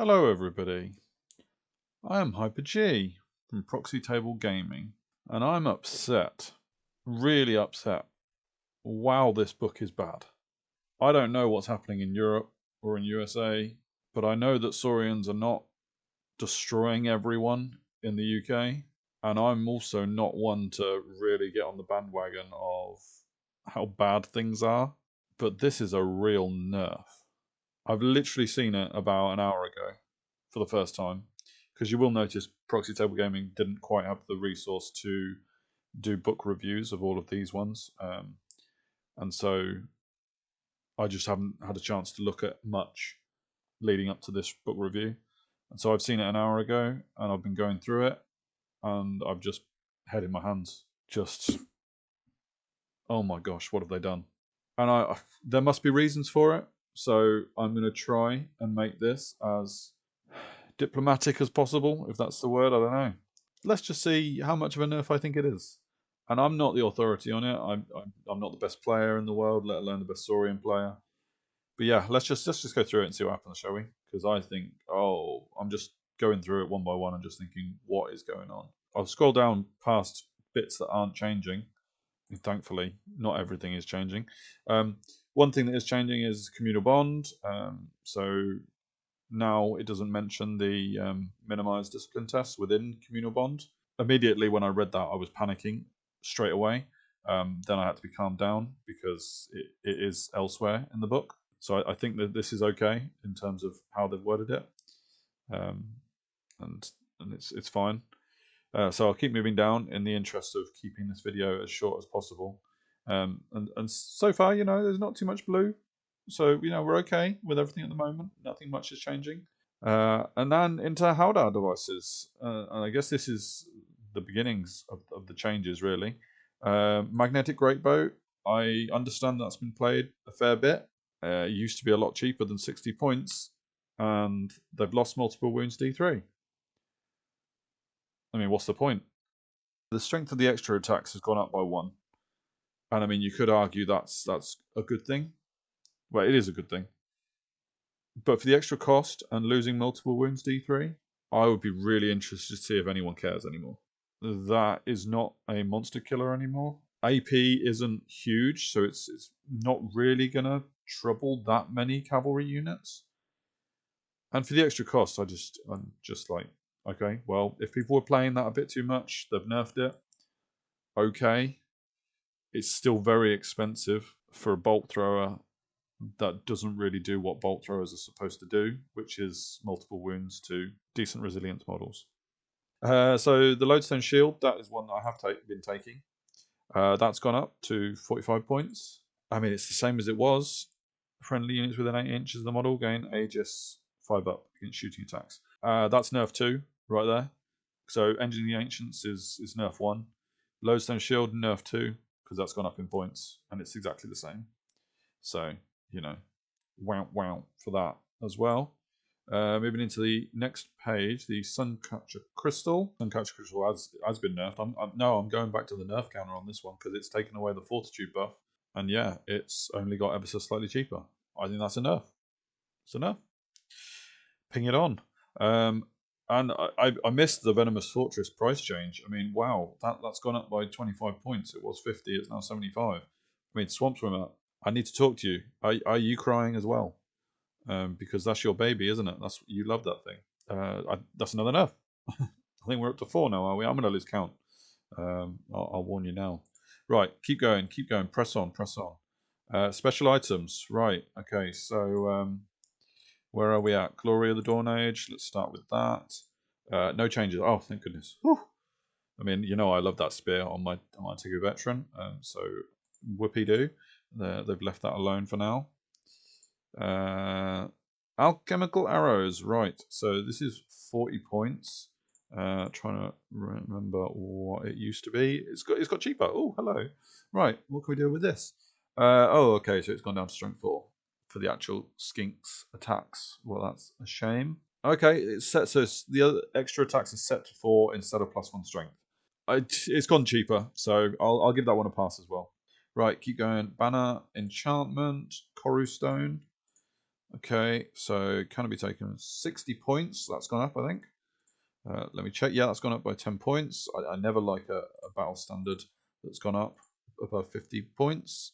Hello everybody, I am Hyper G from Proxy Table Gaming, and I'm upset, really upset. Wow, this book is bad. I don't know what's happening in Europe or in USA, but I know that Saurians are not destroying everyone in the UK, and I'm also not one to really get on the bandwagon of how bad things are, but this is a real nerf. I've literally seen it about an hour ago for the first time, because you will notice Proxy Table Gaming didn't quite have the resource to do book reviews of all of these ones, and so I just haven't had a chance to look at much leading up to this book review. And so I've seen it an hour ago, and I've been going through it, and I've just head in my hands. Just, oh my gosh, what have they done? And there must be reasons for it, so I'm going to try and make this as diplomatic as possible, if that's the word. I don't know. Let's just see how much of a nerf I think it is. And I'm not the authority on it. I'm not the best player in the world, let alone the best Saurian player. But yeah, let's just go through it and see what happens, shall we? Because I think, I'm just going through it one by one and just thinking, what is going on? I'll scroll down past bits that aren't changing. Thankfully, not everything is changing. One thing that is changing is communal bond. So now it doesn't mention the minimized discipline tests within communal bond. Immediately when I read that, I was panicking straight away. Then I had to be calmed down because it is elsewhere in the book. So I think that this is okay in terms of how they've worded it, and it's fine. So I'll keep moving down in the interest of keeping this video as short as possible. And so far, there's not too much blue. So, we're okay with everything at the moment. Nothing much is changing. And then into Howdar devices. And I guess this is the beginnings of the changes, really. Magnetic Great Boat. I understand that's been played a fair bit. It used to be a lot cheaper than 60 points. And they've lost multiple wounds D3. I mean, what's the point? The strength of the extra attacks has gone up by 1. And I mean, you could argue that's a good thing. Well, it is a good thing. But for the extra cost and losing multiple wounds D3, I would be really interested to see if anyone cares anymore. That is not a monster killer anymore. AP isn't huge, so it's not really going to trouble that many cavalry units. And for the extra cost, I'm just like, okay, well, if people were playing that a bit too much, they've nerfed it. Okay. It's still very expensive for a bolt thrower that doesn't really do what bolt throwers are supposed to do, which is multiple wounds to decent resilience models. So the Lodestone Shield, that is one that I have been taking. That's gone up to 45 points. I mean, it's the same as it was. Friendly units within 8 inches of the model gain Aegis 5 up against shooting attacks. That's nerf 2 right there. So Engine of the Ancients is nerf 1. Lodestone Shield, nerf 2, because that's gone up in points, and it's exactly the same. So, wow for that as well. Moving into the next page, the Suncatcher Crystal. Suncatcher Crystal has been nerfed. I'm going back to the nerf counter on this one because it's taken away the Fortitude buff. And yeah, it's only got ever so slightly cheaper. I think that's a nerf. It's a nerf. Ping it on. And I missed the Venomous Fortress price change. I mean, wow, that's gone up by 25 points. It was 50, it's now 75. I mean, Swamp Swimmer, I need to talk to you. Are you crying as well? Because that's your baby, isn't it? You love that thing. That's another nerf. I think we're up to 4 now, are we? I'm going to lose count. I'll warn you now. Right, keep going. Press on. Special items. Right, okay, so where are we at? Glory of the Dawn Age. Let's start with that. No changes. Oh, thank goodness. Whew. I mean, I love that spear on my Antigua Veteran. So whoopee do. They've left that alone for now. Alchemical arrows. Right. So this is 40 points. Trying to remember what it used to be. It's got cheaper. Oh, hello. Right. What can we do with this? Okay. So it's gone down to strength 4 for the actual skinks attacks. Well, that's a shame. Okay, it's set, so the other extra attacks are set to 4 instead of +1 strength. It's gone cheaper, so I'll give that one a pass as well. Right, keep going. Banner, enchantment, Koru Stone. Okay, so can it be taken 60 points? That's gone up, I think. Let me check. Yeah, that's gone up by 10 points. I never like a battle standard that's gone up above 50 points,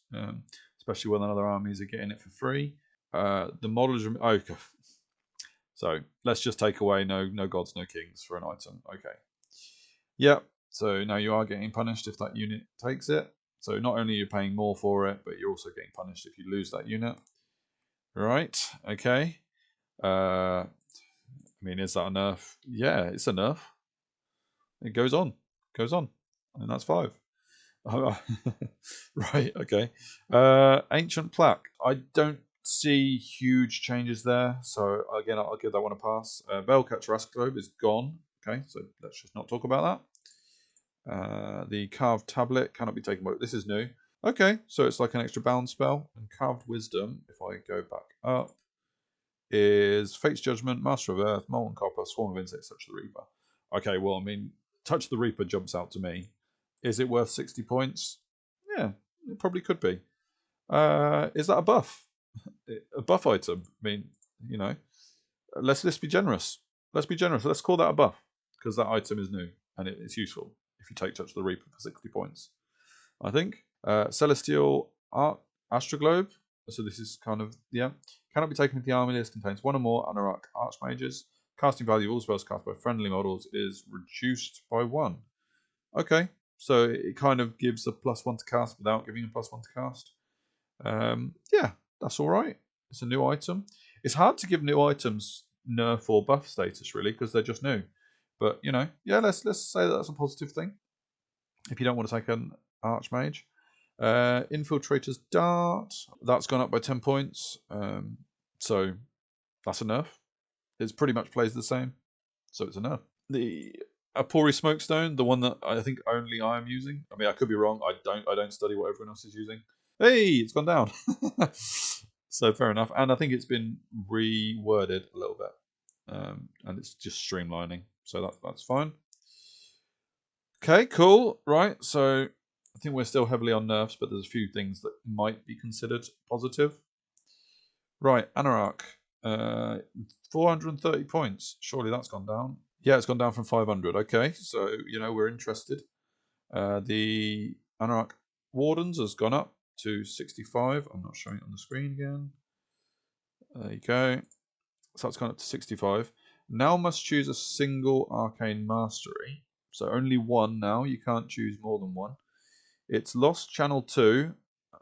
especially when other armies are getting it for free. The model is... Okay. So let's just take away no gods, no kings for an item. Okay. Yep. So now you are getting punished if that unit takes it. So not only are you paying more for it, but you're also getting punished if you lose that unit. Right. Okay. I mean, is that a nerf? Yeah, it's a nerf. It goes on. And that's 5. Right, okay. Ancient Plaque. I don't see huge changes there, so again, I'll give that one a pass. Veilcatcher Ask Globe is gone. Okay, so let's just not talk about that. The Carved Tablet cannot be taken away. This is new. Okay, so it's like an extra bound spell. And Carved Wisdom, if I go back up, is Fate's Judgment, Master of Earth, Molten Copper, Swarm of Insects, Touch the Reaper. Okay, well, I mean, Touch the Reaper jumps out to me. Is it worth 60 points? Yeah, it probably could be. Is that a buff? A buff item? I mean, you know, let's be generous. Let's be generous. Let's call that a buff because that item is new and it's useful if you take Touch the Reaper for 60 points. I think. Celestial Astroglobe. So this is kind of, yeah. Cannot be taken with the army list. Contains one or more Anorak Archmages. Casting value of all spells cast by friendly models is reduced by 1. Okay, so it kind of gives a +1 to cast without giving a +1 to cast. Yeah, that's all right. It's a new item. It's hard to give new items nerf or buff status really because they're just new. But you know, yeah, let's say that's a positive thing. If you don't want to take an Archmage. Infiltrator's Dart, that's gone up by 10 points. So that's a nerf. It pretty much plays the same, so it's a nerf. The Apori Smokestone, the one that I think only I am using. I mean, I could be wrong. I don't study what everyone else is using. Hey, it's gone down. So fair enough. And I think it's been reworded a little bit, and it's just streamlining. So that's fine. Okay, cool. Right, so I think we're still heavily on nerfs, but there's a few things that might be considered positive. Right, Anorak. 430 points. Surely that's gone down. Yeah, it's gone down from 500. Okay, so, you know, we're interested. The Anorak Wardens has gone up to 65. I'm not showing it on the screen again. There you go. So that's gone up to 65. Now must choose a single Arcane Mastery. So only one now. You can't choose more than one. It's lost Channel 2.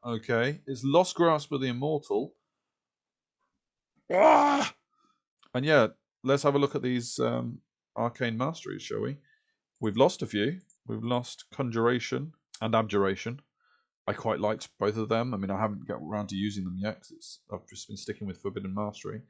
Okay. It's lost Grasp of the Immortal. Ah! And yeah, let's have a look at these Arcane Masteries, shall we? We've lost a few. We've lost Conjuration and Abjuration. I quite liked both of them. I mean, I haven't got around to using them yet because I've just been sticking with Forbidden Mastery.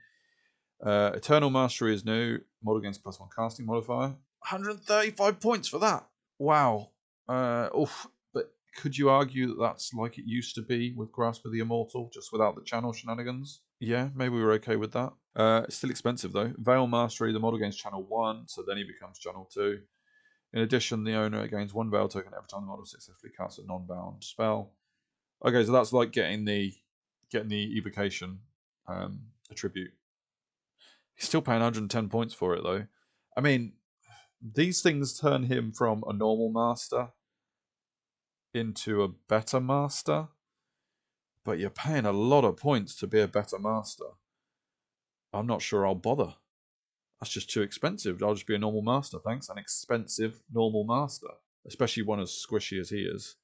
Eternal Mastery is new. Model against +1 casting modifier. 135 points for that. Wow. But could you argue that that's like it used to be with Grasp of the Immortal, just without the channel shenanigans? Yeah, maybe we're okay with that. It's still expensive though. Veil Mastery, the model gains channel 1, so then he becomes channel 2. In addition, the owner gains 1 Veil token every time the model successfully casts a non-bound spell. Okay, so that's like getting the evocation attribute. He's still paying 110 points for it though. I mean, these things turn him from a normal master into a better master, but you're paying a lot of points to be a better master. I'm not sure I'll bother. That's just too expensive. I'll just be a normal master, thanks. An expensive normal master, especially one as squishy as he is,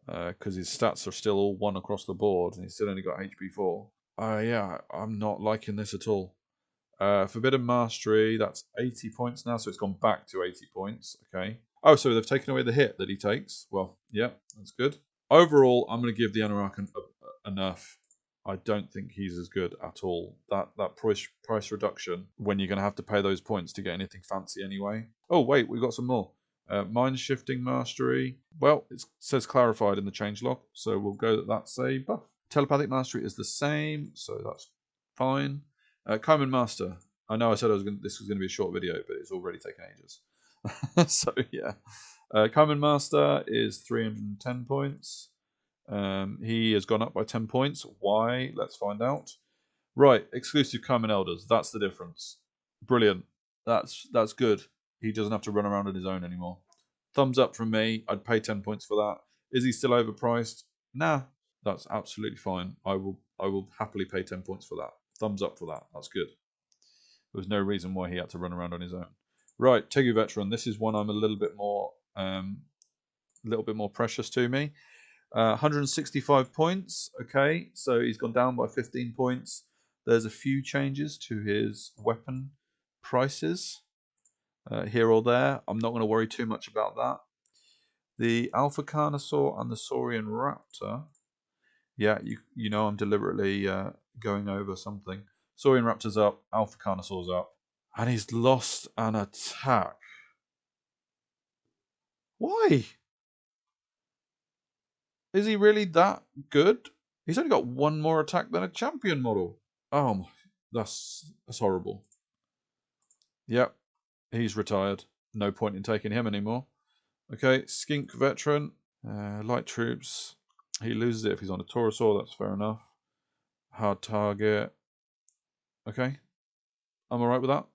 because his stats are still all 1 across the board, and he's still only got HP 4. Yeah, I'm not liking this at all. Forbidden Mastery, that's 80 points now, so it's gone back to 80 points. Okay. Oh, so they've taken away the hit that he takes. Well, yeah, that's good. Overall, I'm going to give the Anorak a nerf. I don't think he's as good at all. That price reduction, when you're going to have to pay those points to get anything fancy anyway. Oh, wait, we've got some more. Mind Shifting Mastery. Well, it says clarified in the changelog, so we'll go that that's a buff. Telepathic Mastery is the same, so that's fine. Common Master. I know I said this was going to be a short video, but it's already taken ages. So, yeah. Common Master is 310 points. He has gone up by 10 points. Why? Let's find out. Right, exclusive Common Elders. That's the difference. Brilliant. That's good. He doesn't have to run around on his own anymore. Thumbs up from me. I'd pay 10 points for that. Is he still overpriced? Nah, that's absolutely fine. I will happily pay 10 points for that. Thumbs up for that. That's good. There was no reason why he had to run around on his own. Right, Tegu Veteran. This is one I'm a little bit more precious to me. 165 points. Okay, so he's gone down by 15 points. There's a few changes to his weapon prices here or there. I'm not going to worry too much about that. The Alpha Carnosaur and the Saurian Raptor. Yeah, you know I'm deliberately going over something. Saurian Raptor's up, Alpha Carnosaur's up. And he's lost an attack. Why? Is he really that good? He's only got one more attack than a champion model. Oh, that's horrible. Yep, he's retired. No point in taking him anymore. Okay, Skink Veteran. Light Troops. He loses it if he's on a Taurosaur. That's fair enough. Hard target. Okay, I'm alright with that.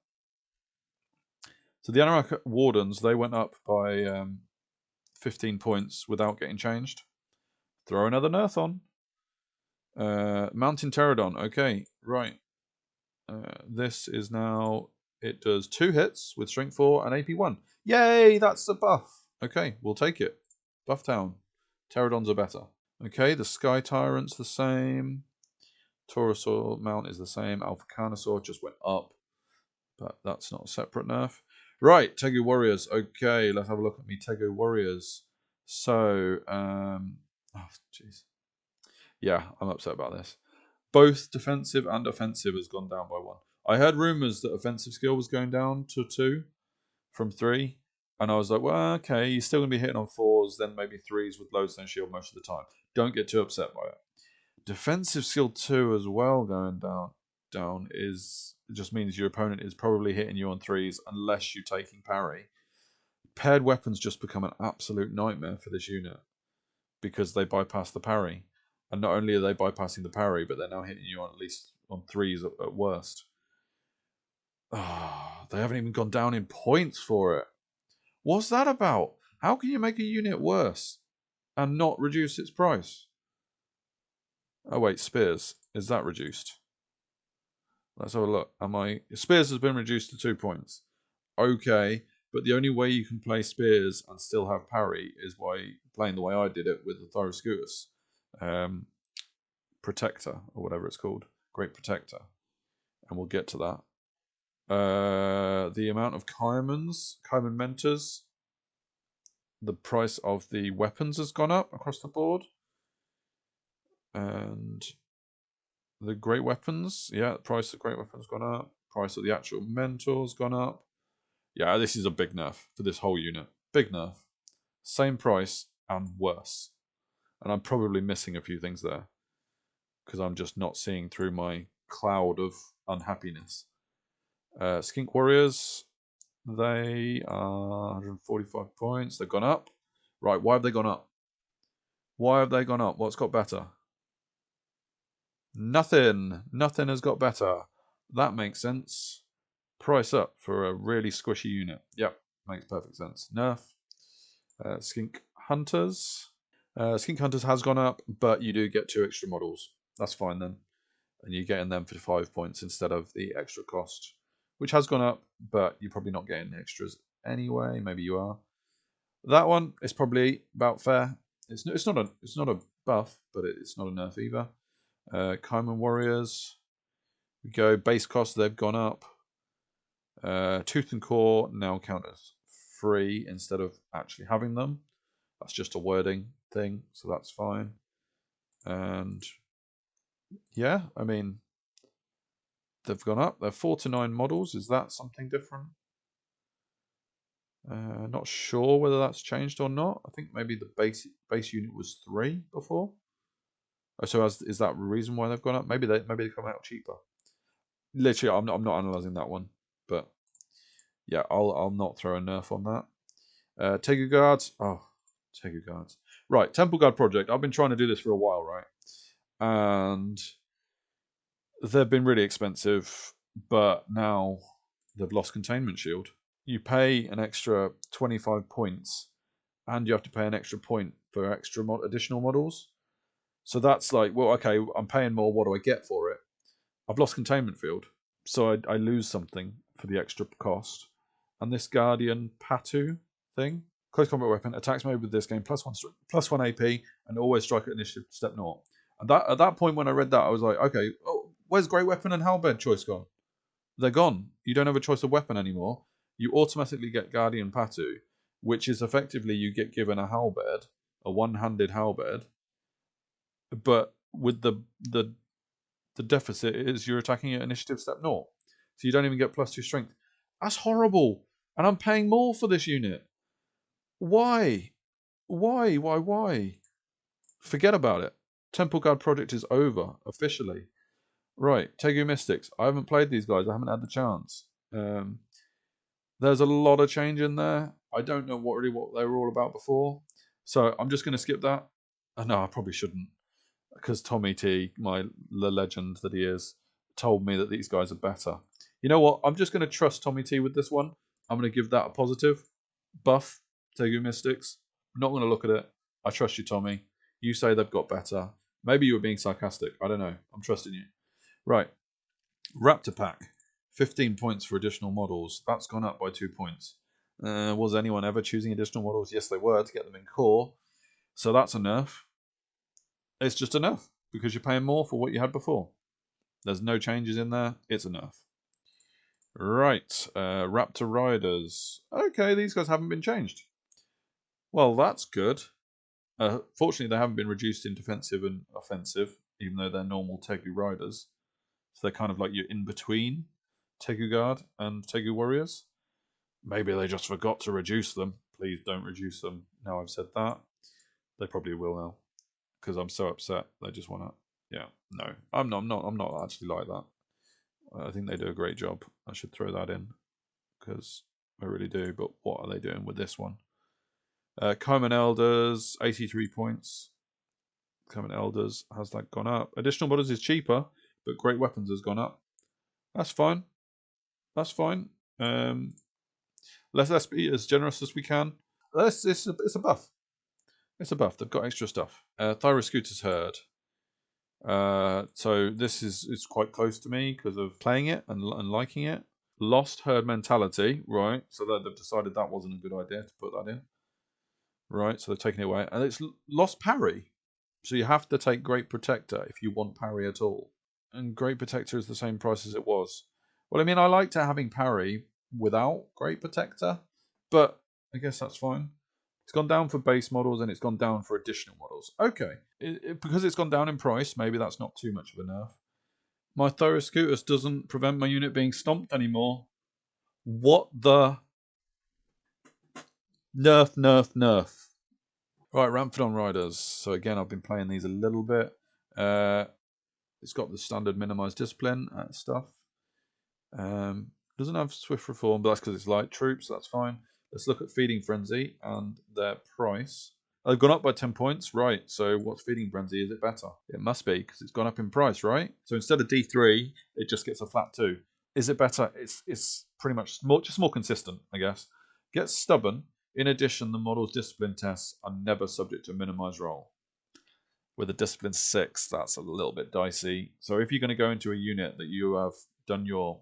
So the Anorak Wardens, they went up by 15 points without getting changed. Throw another Nerf on. Mountain Pterodon. Okay, right. This is now... It does 2 hits with Strength 4 and AP 1. Yay, that's a buff. Okay, we'll take it. Buff Town. Pterodons are better. Okay, the Sky Tyrant's the same. Taurosaur Mount is the same. Alpha Carnosaur just went up. But that's not a separate nerf. Right, Tegu Warriors. Okay, let's have a look at me Tegu Warriors. So, oh, jeez. Yeah, I'm upset about this. Both defensive and offensive has gone down by 1. I heard rumours that offensive skill was going down to 2 from 3. And I was like, well, okay, you're still going to be hitting on 4s, then maybe 3s with lodestone shield most of the time. Don't get too upset by it. Defensive skill 2 as well going down is just means your opponent is probably hitting you on 3s unless you're taking parry. Paired weapons just become an absolute nightmare for this unit because they bypass the parry. And not only are they bypassing the parry, but they're now hitting you on at least on 3s at worst. Oh, they haven't even gone down in points for it. What's that about? How can you make a unit worse and not reduce its price? Oh wait, Spears. Is that reduced? Let's have a look. Spears has been reduced to 2 points. Okay, but the only way you can play Spears and still have parry is by playing the way I did it with the Thyroscutus. Protector, or whatever it's called. Great Protector. And we'll get to that. The amount of Kaiman Mentors, the price of the weapons has gone up across the board. And the great weapons, yeah, the price of great weapons gone up. Price of the actual mentors gone up. Yeah, this is a big nerf for this whole unit. Big nerf. Same price and worse. And I'm probably missing a few things there because I'm just not seeing through my cloud of unhappiness. Skink Warriors, they are 145 points. They've gone up. Right, why have they gone up? Why have they gone up? What's got better? Nothing. Nothing has got better. That makes sense. Price up for a really squishy unit. Yep, makes perfect sense. Nerf. Skink Hunters. Skink Hunters has gone up, but you do get 2 extra models. That's fine then. And you're getting them for 5 points instead of the extra cost, which has gone up, but you're probably not getting extras anyway. Maybe you are. That one is probably about fair. It's not a buff, but it's not a nerf either. Kaiman Warriors. We go base cost. They've gone up. Tooth and Core now count as free instead of actually having them. That's just a wording thing, so that's fine. And yeah, I mean, they've gone up. They're 4 to 9 models. Is that something different? Not sure whether that's changed or not. I think maybe the base unit was 3 before. Oh, so is that the reason why they've gone up? Maybe they come out cheaper. Literally, I'm not analysing that one, but yeah, I'll not throw a nerf on that. Tegu Guards. Oh, Tegu Guards. Right, Temple Guard Project. I've been trying to do this for a while, right? And They've been really expensive, but now they've lost containment shield. You pay an extra 25 points, and you have to pay an extra point for extra additional models. So that's like, well, okay, I'm paying more. What do I get for it? I've lost containment field, so I lose something for the extra cost. And this Guardian Patu thing, close combat weapon, attacks made with this game plus one AP, and always strike at initiative step 0. And at that point when I read that, I was like, okay, where's Great Weapon and Halberd choice gone? They're gone. You don't have a choice of weapon anymore. You automatically get Guardian Patu, which is effectively you get given a halberd, a one-handed halberd, but with the deficit is you're attacking at initiative step 0. So you don't even get +2 strength. That's horrible. And I'm paying more for this unit. Why? Why? Forget about it. Temple Guard project is over, officially. Right, Tegu Mystics. I haven't played these guys. I haven't had the chance. There's a lot of change in there. I don't know what they were all about before. So I'm just going to skip that. No, I probably shouldn't. Because Tommy T, the legend that he is, told me that these guys are better. You know what? I'm just going to trust Tommy T with this one. I'm going to give that a positive. Buff, Tegu Mystics. I'm not going to look at it. I trust you, Tommy. You say they've got better. Maybe you were being sarcastic. I don't know. I'm trusting you. Right. Raptor Pack. 15 points for additional models. That's gone up by 2 points. Was anyone ever choosing additional models? Yes, they were to get them in core. So that's a nerf. It's just a nerf because you're paying more for what you had before. There's no changes in there. It's a nerf. Right. Raptor Riders. Okay, these guys haven't been changed. Well, that's good. Fortunately, they haven't been reduced in defensive and offensive, even though they're normal Tegu Riders. So they're kind of like you're in between Tegu Guard and Tegu Warriors. Maybe they just forgot to reduce them. Please don't reduce them. Now I've said that. They probably will now. Because I'm so upset. They just want to. Yeah, no. I'm not actually like that. I think they do a great job. I should throw that in. Because I really do. But what are they doing with this one? Common Elders, 83 points. Common Elders, has that gone up? Additional models is cheaper, but Great Weapons has gone up. That's fine. That's fine. Let's be as generous as we can. It's a buff. It's a buff. They've got extra stuff. Thyroscooter's Herd. So this is quite close to me because of playing it and liking it. Lost Herd Mentality, right? So they've decided that wasn't a good idea to put that in. Right, so they're taking it away. And it's Lost Parry. So you have to take Great Protector if you want parry at all. And Great Protector is the same price as it was. Well, I mean, I liked having parry without Great Protector, but I guess that's fine. It's gone down for base models and it's gone down for additional models. Okay, because it's gone down in price, maybe that's not too much of a nerf. My Thyroscutus doesn't prevent my unit being stomped anymore. What the? Nerf. Right, Ramphadon Riders. So again, I've been playing these a little bit. It's got the standard minimized discipline stuff. Doesn't have Swift Reform, but that's because it's light troops, so that's fine. Let's look at Feeding Frenzy and their price. They've gone up by 10 points, right? So what's Feeding Frenzy? Is it better? It must be, because it's gone up in price, right? So instead of D3, it just gets a flat 2. Is it better? It's pretty much just more consistent, I guess. Gets Stubborn. In addition, the model's discipline tests are never subject to minimize roll. With a discipline 6, that's a little bit dicey. So if you're going to go into a unit that you have done your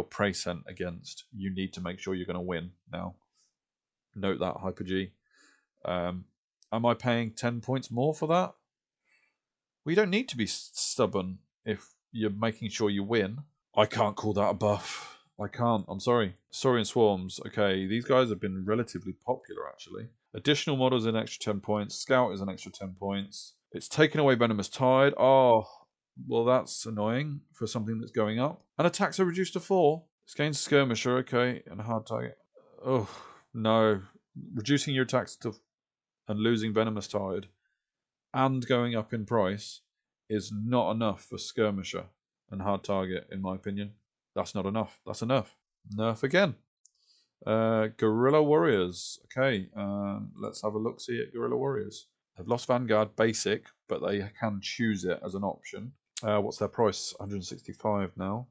prey scent against, you need to make sure you're going to win now. Note that, Hyper G. Am I paying 10 points more for that? Well, you don't need to be stubborn if you're making sure you win. I can't call that a buff. I can't. I'm sorry. Saurian Swarms. Okay, these guys have been relatively popular, actually. Additional models an extra 10 points. Scout is an extra 10 points. It's taken away Venomous Tide. Oh, well, that's annoying for something that's going up. And attacks are reduced to 4. It's gains Skirmisher, okay, and hard target. Oh, no. Reducing your attacks to and losing Venomous Tide and going up in price is not enough for Skirmisher and hard target, in my opinion. That's not enough. That's enough. Nerf again. Guerrilla Warriors. Okay, let's have a look-see at Guerrilla Warriors. They've lost Vanguard Basic, but they can choose it as an option. What's their price? 165 now.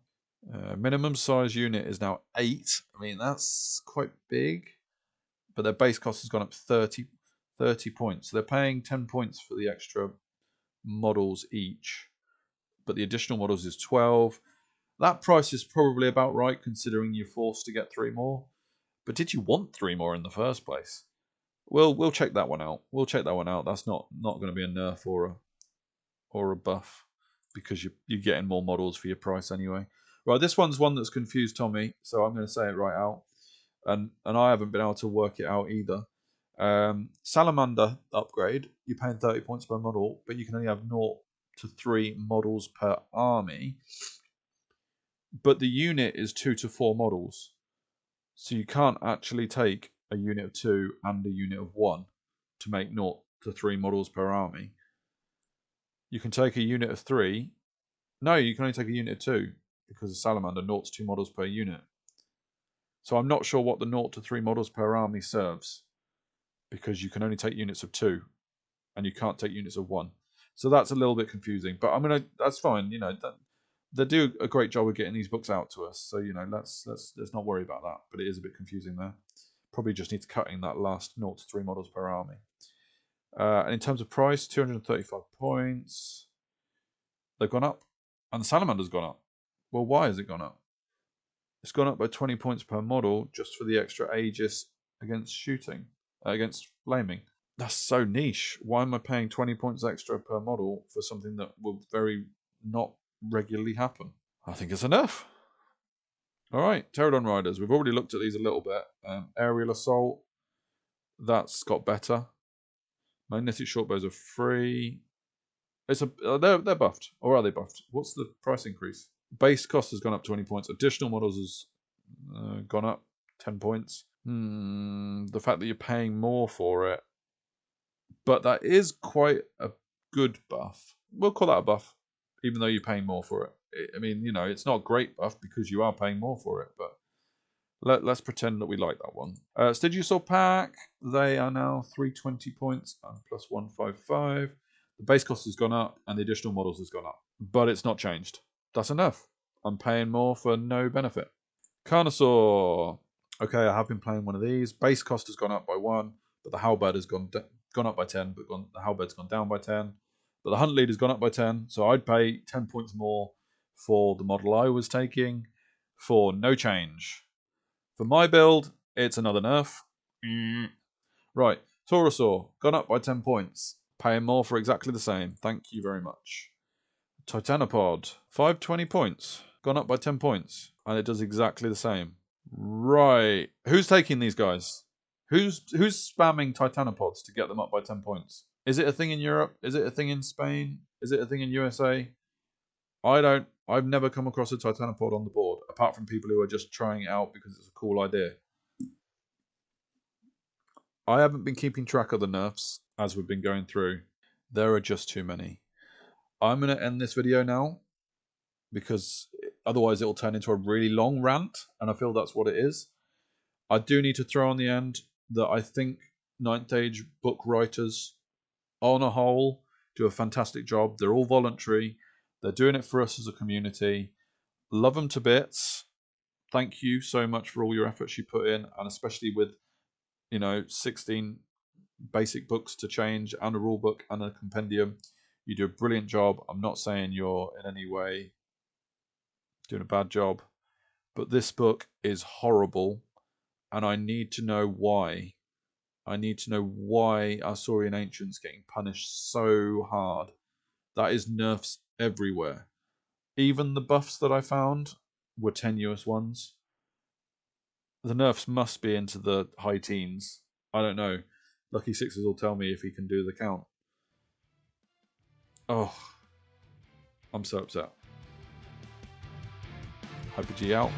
Minimum size unit is now 8. I mean, that's quite big. But their base cost has gone up 30 points. So they're paying 10 points for the extra models each. But the additional models is 12. That price is probably about right, considering you're forced to get 3 more. But did you want 3 more in the first place? We'll check that one out. We'll check that one out. That's not going to be a nerf or a buff, because you're getting more models for your price anyway. Right, this one's one that's confused Tommy, so I'm going to say it right out. And I haven't been able to work it out either. Salamander upgrade, you're paying 30 points per model, but you can only have 0 to 3 models per army. But the unit is 2 to 4 models. So you can't actually take a unit of 2 and a unit of 1 to make 0 to 3 models per army. You can take a unit of 3. No, you can only take a unit of 2, because of Salamander, 0 to 2 models per unit. So I'm not sure what the 0 to 3 models per army serves, because you can only take units of 2 and you can't take units of 1. So that's a little bit confusing, but that's fine. They do a great job of getting these books out to us, so let's not worry about that. But it is a bit confusing there. Probably just needs cutting that last 0 to 3 models per army. And in terms of price, 235 points. They've gone up, and the Salamander's gone up. Well, why has it gone up? It's gone up by 20 points per model just for the extra Aegis against shooting, against flaming. That's so niche. Why am I paying 20 points extra per model for something that will very not regularly happen? I think it's enough. All right, Pterodon Riders. We've already looked at these a little bit. Aerial Assault, that's got better. Magnetic Shortbows are free. They're buffed, or are they buffed? What's the price increase? Base cost has gone up 20 points. Additional models has gone up 10 points. The fact that you're paying more for it, but that is quite a good buff. We'll call that a buff, even though you're paying more for it. I mean, it's not a great buff because you are paying more for it, but let's pretend that we like that one. Stygiusaur pack, they are now 320 points and plus 155. The base cost has gone up and the additional models has gone up, but it's not changed. That's enough. I'm paying more for no benefit. Carnosaur. Okay, I have been playing one of these. Base cost has gone up by 1, but the halberd has gone up by 10, but the halberd's gone down by 10. But the hunt lead has gone up by 10, so I'd pay 10 points more for the model I was taking for no change. For my build, it's another nerf. Right, Taurosaur, gone up by 10 points. Paying more for exactly the same. Thank you very much. Titanopod, 520 points. Gone up by 10 points. And it does exactly the same. Right. Who's taking these guys? Who's spamming Titanopods to get them up by 10 points? Is it a thing in Europe? Is it a thing in Spain? Is it a thing in USA? I've never come across a Titanopod on the board, apart from people who are just trying it out because it's a cool idea. I haven't been keeping track of the nerfs as we've been going through. There are just too many. I'm going to end this video now, because otherwise it'll turn into a really long rant, and I feel that's what it is. I do need to throw on the end that I think 9th Age book writers, on a whole, do a fantastic job. They're all voluntary. They're doing it for us as a community. Love them to bits. Thank you so much for all your efforts you put in, and especially with 16 basic books to change and a rule book and a compendium. You do a brilliant job. I'm not saying you're in any way doing a bad job, but this book is horrible, and I need to know why. I need to know why Arsaurian Ancient's getting punished so hard. That is nerfs everywhere. Even the buffs that I found were tenuous ones. The nerfs must be into the high teens. I don't know. Lucky Sixes will tell me if he can do the count. Oh, I'm so upset. Hyper G out.